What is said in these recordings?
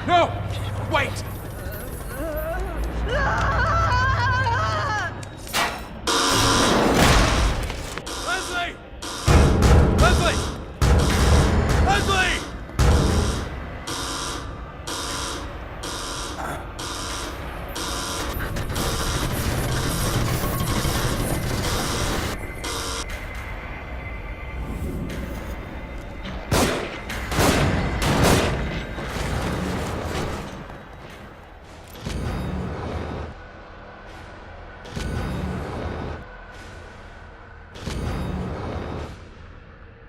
No! Wait! Leslie! Leslie! Leslie!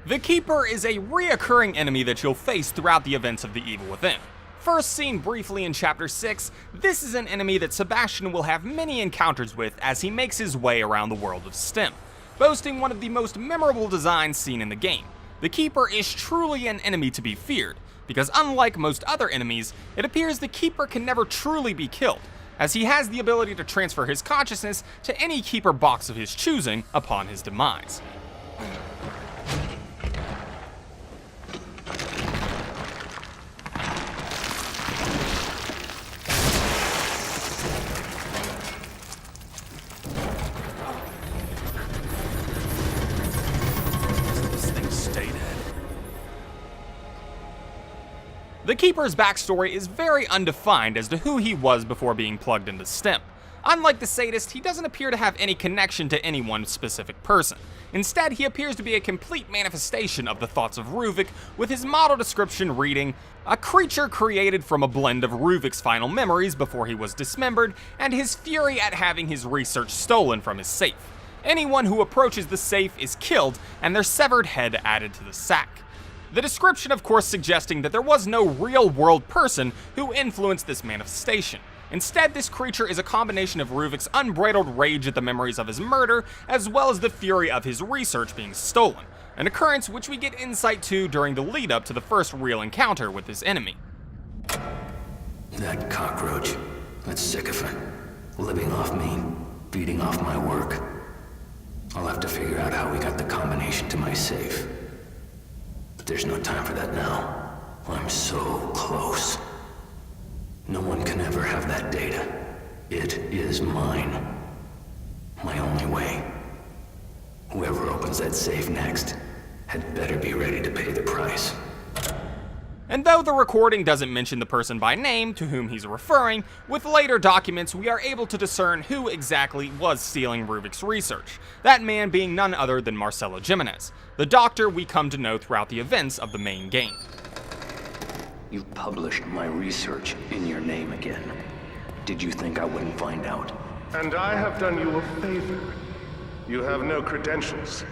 The Keeper is a reoccurring enemy that you'll face throughout the events of The Evil Within. First seen briefly in Chapter 6, this is an enemy that Sebastian will have many encounters with as he makes his way around the world of STEM, boasting one of the most memorable designs seen in the game. The Keeper is truly an enemy to be feared, because unlike most other enemies, it appears the Keeper can never truly be killed, as he has the ability to transfer his consciousness to any Keeper box of his choosing upon his demise. The Keeper's backstory is very undefined as to who he was before being plugged into STEM. Unlike the Sadist, he doesn't appear to have any connection to any one specific person. Instead, he appears to be a complete manifestation of the thoughts of Ruvik, with his model description reading, "A creature created from a blend of Ruvik's final memories before he was dismembered, and his fury at having his research stolen from his safe. Anyone who approaches the safe is killed, and their severed head added to the sack." The description, of course, suggesting that there was no real-world person who influenced this manifestation. Instead, this creature is a combination of Ruvik's unbridled rage at the memories of his murder, as well as the fury of his research being stolen, an occurrence which we get insight to during the lead-up to the first real encounter with this enemy. That cockroach, that sycophant, living off me, feeding off my work. I'll have to figure out how we got the combination to my safe. But there's no time for that now. I'm so close. No one can ever have that data. It is mine. My only way. Whoever opens that safe next had better be ready to pay the price. And though the recording doesn't mention the person by name to whom he's referring, with later documents we are able to discern who exactly was stealing Ruvik's research, that man being none other than Marcelo Jimenez, the doctor we come to know throughout the events of the main game. You published my research in your name again. Did you think I wouldn't find out? And I have done you a favor. You have no credentials.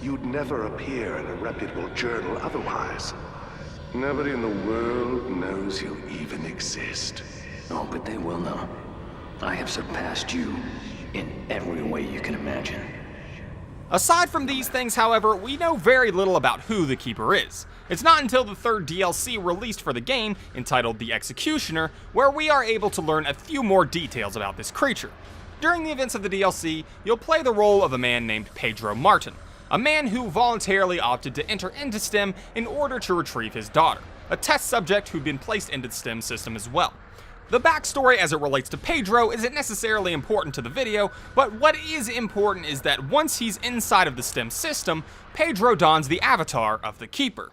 You'd never appear in a reputable journal otherwise. Nobody in the world knows you even exist. Oh, but they will know. I have surpassed you in every way you can imagine. Aside from these things, however, we know very little about who the Keeper is. It's not until the third DLC released for the game, entitled The Executioner, where we are able to learn a few more details about this creature. During the events of the DLC, you'll play the role of a man named Pedro Martin, a man who voluntarily opted to enter into STEM in order to retrieve his daughter, a test subject who'd been placed into the STEM system as well. The backstory as it relates to Pedro isn't necessarily important to the video, but what is important is that once he's inside of the STEM system, Pedro dons the avatar of the Keeper.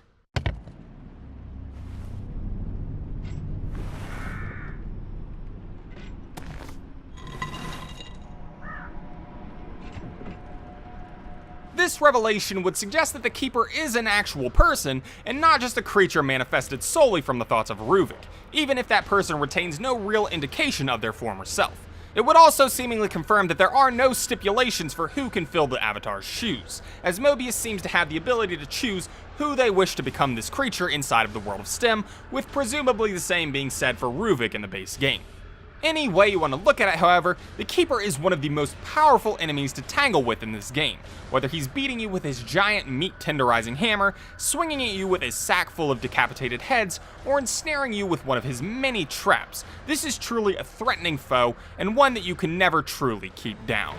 This revelation would suggest that the Keeper is an actual person, and not just a creature manifested solely from the thoughts of Ruvik, even if that person retains no real indication of their former self. It would also seemingly confirm that there are no stipulations for who can fill the Avatar's shoes, as Mobius seems to have the ability to choose who they wish to become this creature inside of the world of STEM, with presumably the same being said for Ruvik in the base game. Any way you want to look at it, however, the Keeper is one of the most powerful enemies to tangle with in this game, whether he's beating you with his giant meat-tenderizing hammer, swinging at you with a sack full of decapitated heads, or ensnaring you with one of his many traps. This is truly a threatening foe, and one that you can never truly keep down.